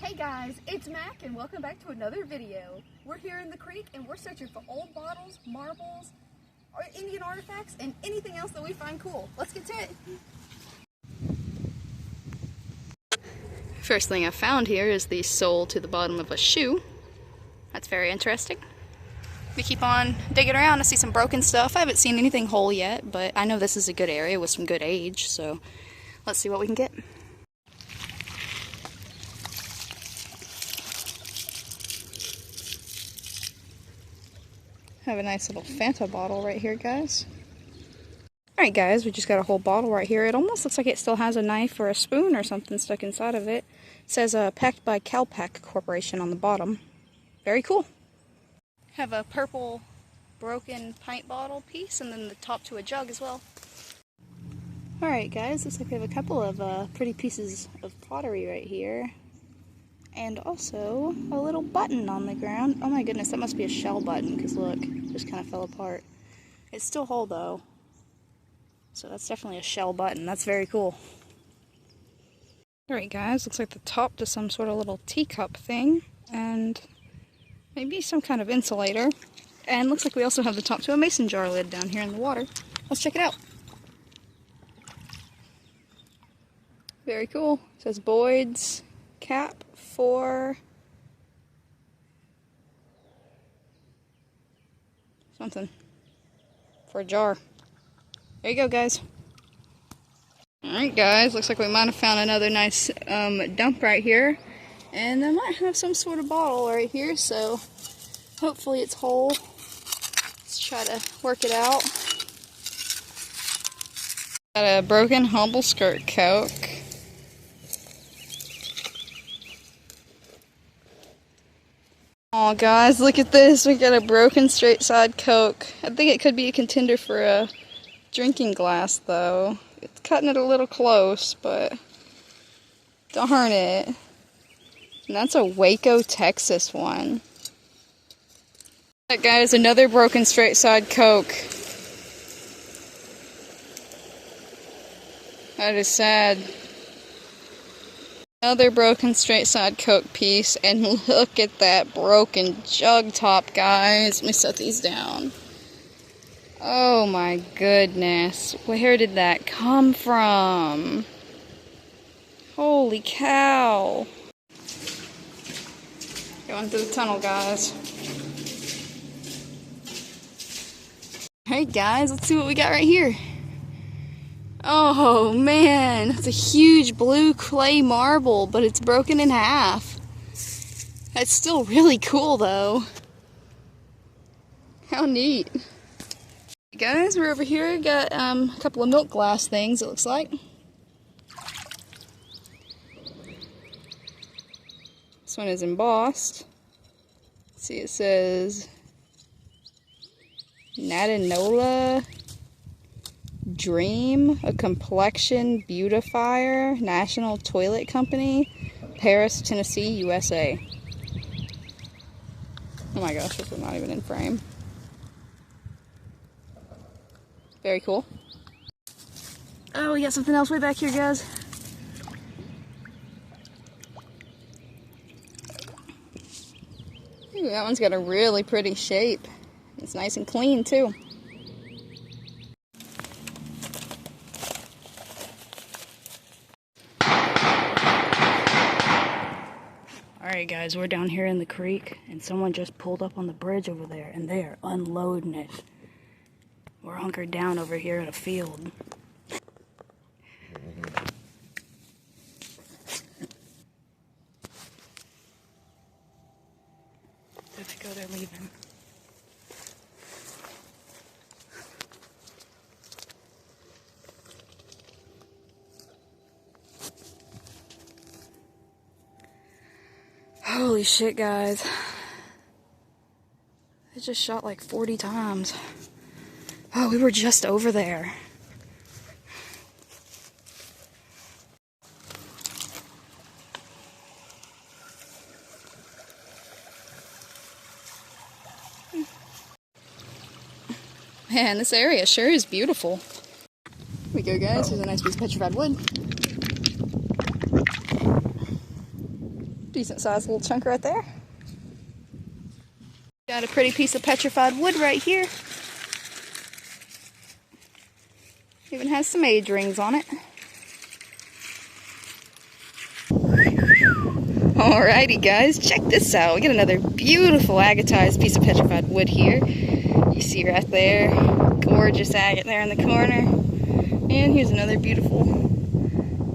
Hey guys, it's Mac and welcome back to another video. We're here in the creek and we're searching for old bottles, marbles, or Indian artifacts, and anything else that we find cool. Let's get to it. First thing I found here is the sole to the bottom of a shoe. That's very interesting. We keep on digging around to see some broken stuff. I haven't seen anything whole yet, but I know this is a good area with some good age, so let's see what we can get. Have a nice little Fanta bottle right here, guys. Alright guys, we just got a whole bottle right here. It almost looks like it still has a knife or a spoon or something stuck inside of it. It says packed by Calpac Corporation on the bottom. Very cool. Have a purple broken pint bottle piece and then the top to a jug as well. Alright guys, looks like we have a couple of pretty pieces of pottery right here. And also a little button on the ground. Oh my goodness, that must be a shell button because look, it just kind of fell apart. It's still whole though. So that's definitely a shell button. That's very cool. Alright guys, looks like the top to some sort of little teacup thing. And maybe some kind of insulator. And looks like we also have the top to a mason jar lid down here in the water. Let's check it out. Very cool. It says Boyd's cap for something. For a jar. There you go, guys. Alright guys, looks like we might have found another nice dump right here. And I might have some sort of bottle right here, so hopefully it's whole. Let's try to work it out. Got a broken humble skirt Coke. Aw guys, look at this. We got a broken straight side Coke. I think it could be a contender for a drinking glass though. It's cutting it a little close, but darn it. And that's a Waco, Texas one. That guys, another broken straight side Coke. That is sad. Another broken straight side Coke piece, and look at that broken jug top, guys. Let me set these down. Oh my goodness. Where did that come from? Holy cow. Going through the tunnel, guys. Alright guys, let's see what we got right here. Oh man, that's a huge blue clay marble, but it's broken in half. That's still really cool though. How neat. Guys, we're over here, got a couple of milk glass things, it looks like. This one is embossed. Let's see, it says Natanola Dream, a complexion beautifier, National Toilet Company, Paris, Tennessee, USA. Oh my gosh, this is not even in frame. Very cool. Oh, we got something else way back here, guys. Ooh, that one's got a really pretty shape. It's nice and clean, too. Alright guys, we're down here in the creek and someone just pulled up on the bridge over there and they are unloading it. We're hunkered down over here in a field. There they go, they're leaving. Holy shit, guys. It just shot like 40 times. Oh, we were just over there. Man, this area sure is beautiful. Here we go, guys. Here's a nice piece of petrified wood. Decent sized little chunk right there. Got a pretty piece of petrified wood right here. Even has some age rings on it. Alrighty guys, check this out. We got another beautiful agatized piece of petrified wood here. You see right there, gorgeous agate there in the corner. And here's another beautiful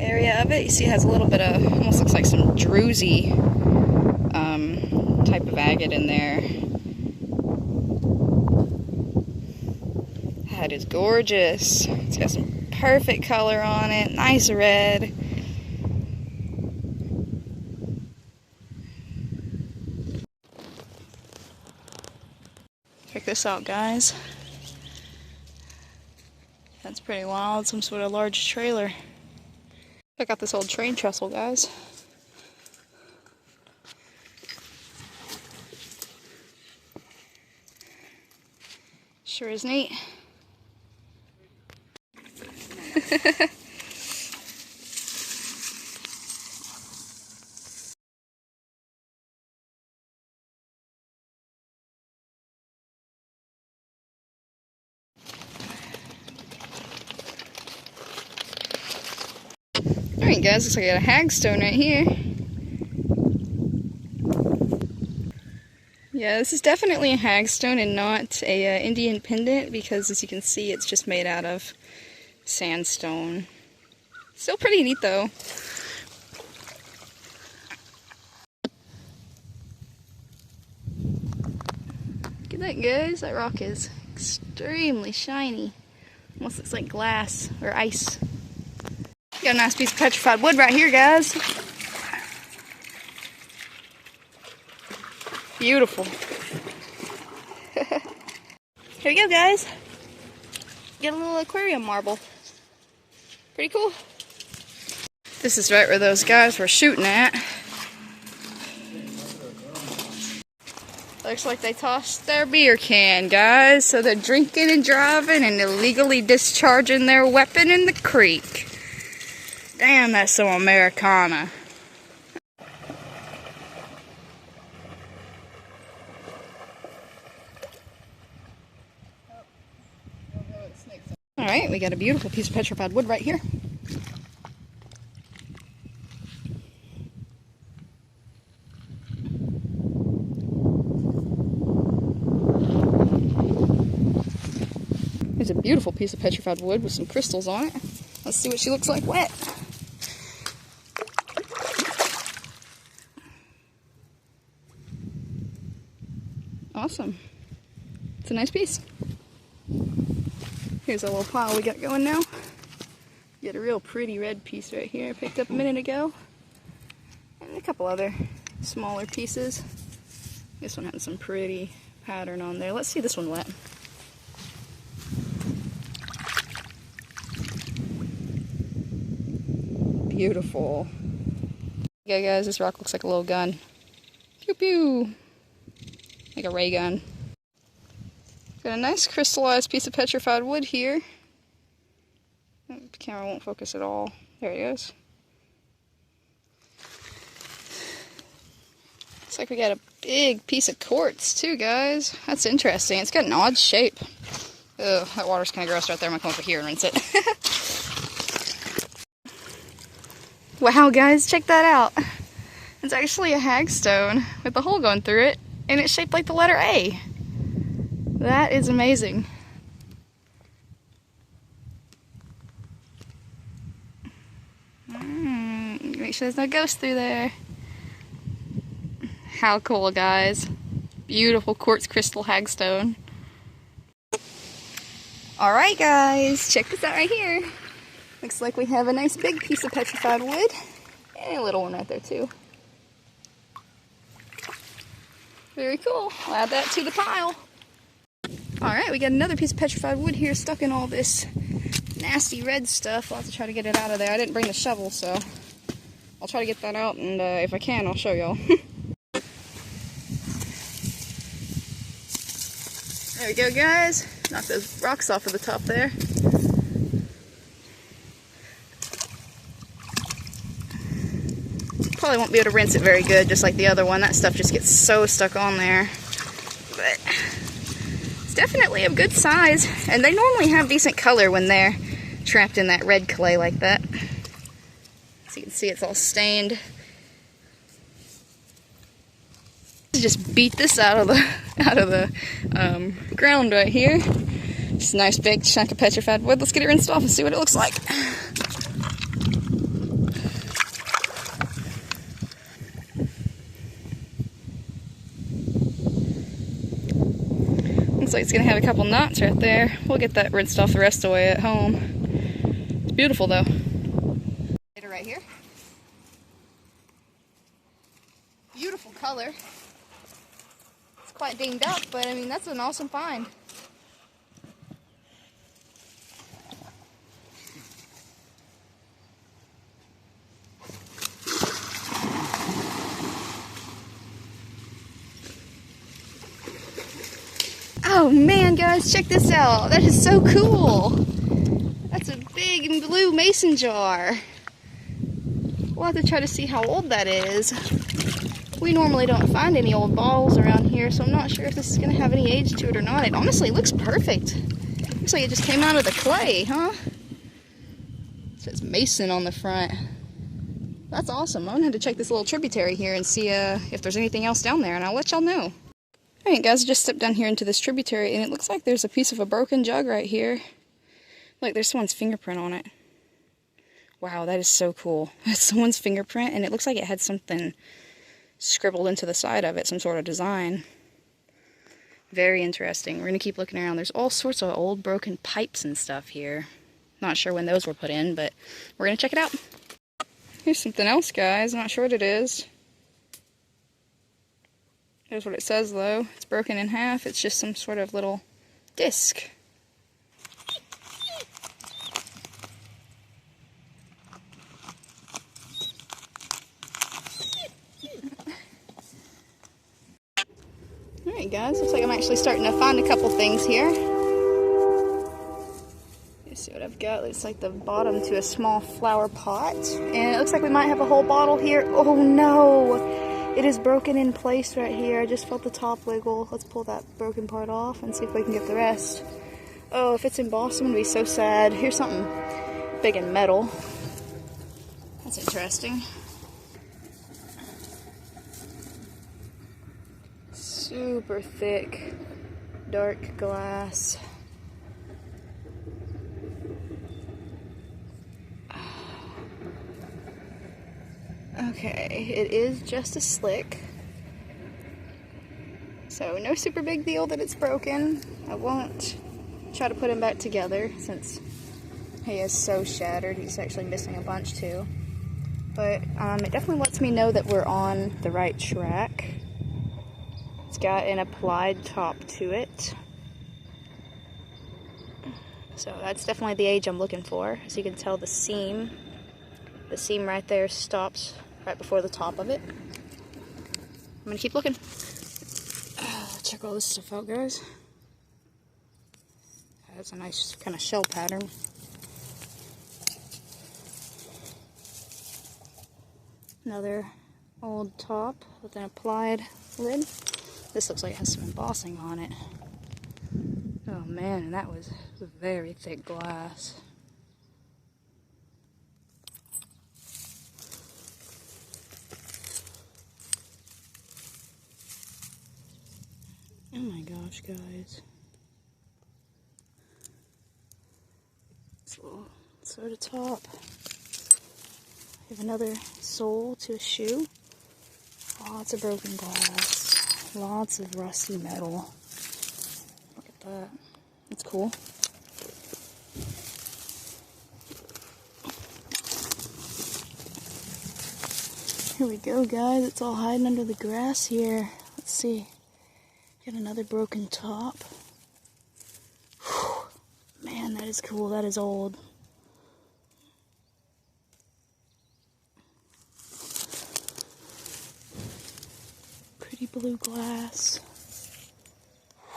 area of it. You see it has a little bit of, almost looks like some druzy type of agate in there. That is gorgeous. It's got some perfect color on it, nice red. Check this out, guys. That's pretty wild. Some sort of large trailer. Check out this old train trestle, guys. Sure is neat. Alright guys, looks like I got a hagstone right here. Yeah, this is definitely a hagstone and not a Indian pendant, because as you can see it's just made out of sandstone. Still pretty neat though. Look at that, guys. That rock is extremely shiny. Almost looks like glass or ice. Got a nice piece of petrified wood right here, guys. Beautiful. Here we go, guys. Get a little aquarium marble. Pretty cool. This is right where those guys were shooting at. Looks like they tossed their beer can, guys. So they're drinking and driving and illegally discharging their weapon in the creek. Damn, that's so Americana. Alright, we got a beautiful piece of petrified wood right here. Here's a beautiful piece of petrified wood with some crystals on it. Let's see what she looks like wet. Awesome. It's a nice piece. Here's a little pile we got going now. Get a real pretty red piece right here I picked up a minute ago. And a couple other smaller pieces. This one has some pretty pattern on there. Let's see this one wet. Beautiful. Okay guys, this rock looks like a little gun. Pew pew! Like a ray gun. Got a nice crystallized piece of petrified wood here. The camera won't focus at all. There it goes. Looks like we got a big piece of quartz too, guys. That's interesting. It's got an odd shape. Ugh, that water's kind of gross right there. I'm gonna come over here and rinse it. Wow, guys, check that out. It's actually a hagstone with a hole going through it, and it's shaped like the letter A. That is amazing. Make sure there's no ghost through there. How cool, guys. Beautiful quartz crystal hagstone. Alright guys, check this out right here. Looks like we have a nice big piece of petrified wood. And a little one right there too. Very cool. I'll add that to the pile. Alright, we got another piece of petrified wood here stuck in all this nasty red stuff. I'll have to try to get it out of there. I didn't bring the shovel, so I'll try to get that out, and if I can, I'll show y'all. There we go, guys. Knock those rocks off of the top there. Probably won't be able to rinse it very good, just like the other one. That stuff just gets so stuck on there. But it's definitely a good size, and they normally have decent color when they're trapped in that red clay like that. So you can see it's all stained. Just beat this out of the ground right here. Just a nice big chunk of petrified wood. Let's get it rinsed off and see what it looks like. Looks like it's gonna have a couple knots right there. We'll get that rinsed off the rest of the way at home. It's beautiful though. Right here. Beautiful color. It's quite dinged up, but I mean, that's an awesome find. Oh man, guys, check this out. That is so cool. That's a big blue mason jar. We'll have to try to see how old that is. We normally don't find any old bottles around here, so I'm not sure if this is going to have any age to it or not. It honestly looks perfect. Looks like it just came out of the clay, huh? It says Mason on the front. That's awesome. I'm going to have to check this little tributary here and see if there's anything else down there, and I'll let y'all know. Alright guys, I just stepped down here into this tributary, and it looks like there's a piece of a broken jug right here. Look, there's someone's fingerprint on it. Wow, that is so cool. That's someone's fingerprint, and it looks like it had something scribbled into the side of it, some sort of design. Very interesting. We're going to keep looking around. There's all sorts of old broken pipes and stuff here. Not sure when those were put in, but we're going to check it out. Here's something else, guys. I'm not sure what it is. Here's what it says, though. It's broken in half. It's just some sort of little disc. Alright guys, looks like I'm actually starting to find a couple things here. Let's see what I've got. Looks like the bottom to a small flower pot. And it looks like we might have a whole bottle here. Oh no! It is broken in place right here. I just felt the top wiggle. Let's pull that broken part off and see if we can get the rest. Oh, if it's embossed, I'm gonna be so sad. Here's something big and metal. That's interesting. Super thick, dark glass. Okay, it is just a slick. So no super big deal that it's broken. I won't try to put him back together since he is so shattered. He's actually missing a bunch too. But it definitely lets me know that we're on the right track. It's got an applied top to it. So that's definitely the age I'm looking for. As you can tell, the seam right there stops right before the top of it. I'm gonna keep looking. Check all this stuff out, guys. That's a nice kind of shell pattern. Another old top with an applied lid. This looks like it has some embossing on it. Oh man, and that was very thick glass. Oh my gosh, guys. This little sort of top. We have another sole to a shoe. Lots of broken glass. Lots of rusty metal. Look at that. That's cool. Here we go, guys. It's all hiding under the grass here. Let's see. Got another broken top. Whew. Man, that is cool. That is old. Pretty blue glass.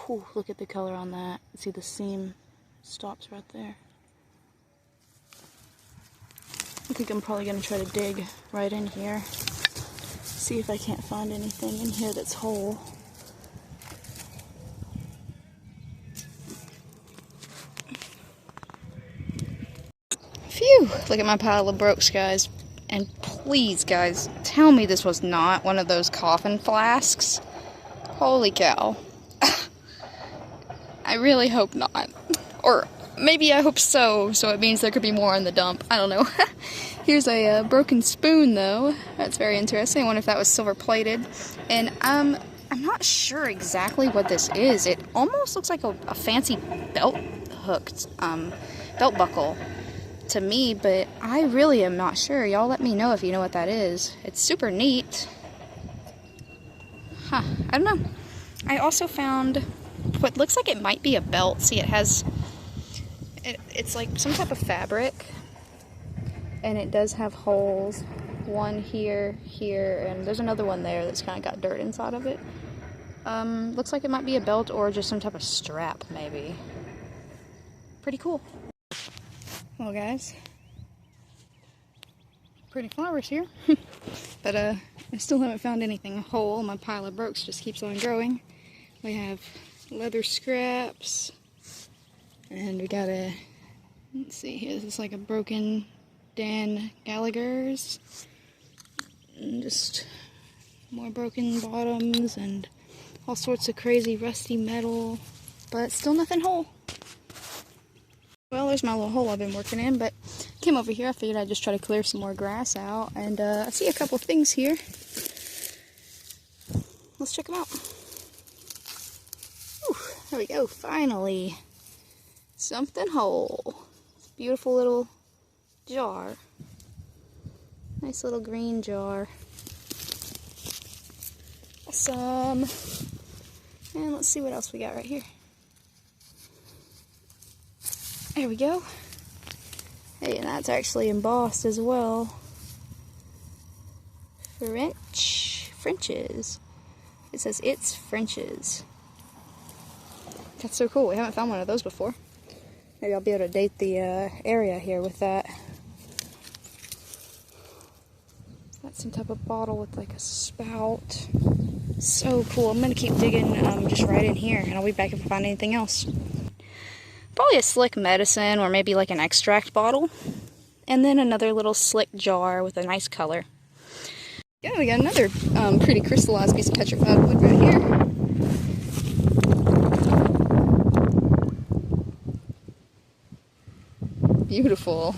Whew, look at the color on that. See the seam stops right there. I think I'm probably going to try to dig right in here. See if I can't find anything in here that's whole. Phew! Look at my pile of brokes, guys. And please, guys, tell me this was not one of those coffin flasks. Holy cow. I really hope not. Or maybe I hope so, so it means there could be more in the dump. I don't know. Here's a broken spoon, though. That's very interesting. I wonder if that was silver plated. And I'm not sure exactly what this is. It almost looks like a fancy belt hooked belt buckle to me, but I really am not sure. Y'all let me know if you know what that is. It's super neat. Huh, I don't know. I also found what looks like it might be a belt. See, it has, it's like some type of fabric, and it does have holes. One here, here, and there's another one there that's kind of got dirt inside of it. Looks like it might be a belt or just some type of strap, maybe. Pretty cool. Well, guys, pretty flowers here, but I still haven't found anything whole. My pile of brokes just keeps on growing. We have leather scraps, and we got a, let's see here, this is like a broken Dan Gallagher's, and just more broken bottoms and all sorts of crazy rusty metal, but still nothing whole. Well, there's my little hole I've been working in, but came over here. I figured I'd just try to clear some more grass out, and I see a couple things here. Let's check them out. Whew, there we go, finally. Something whole. Beautiful little jar. Nice little green jar. Awesome. And let's see what else we got right here. There we go. Hey, and that's actually embossed as well. Frenches. It says it's Frenches. That's so cool. We haven't found one of those before. Maybe I'll be able to date the area here with that. That's some type of bottle with like a spout. So cool. I'm going to keep digging just right in here, and I'll be back if I find anything else. Probably a slick medicine, or maybe like an extract bottle. And then another little slick jar with a nice color. Yeah, we got another pretty crystallized piece of petrified wood right here. Beautiful.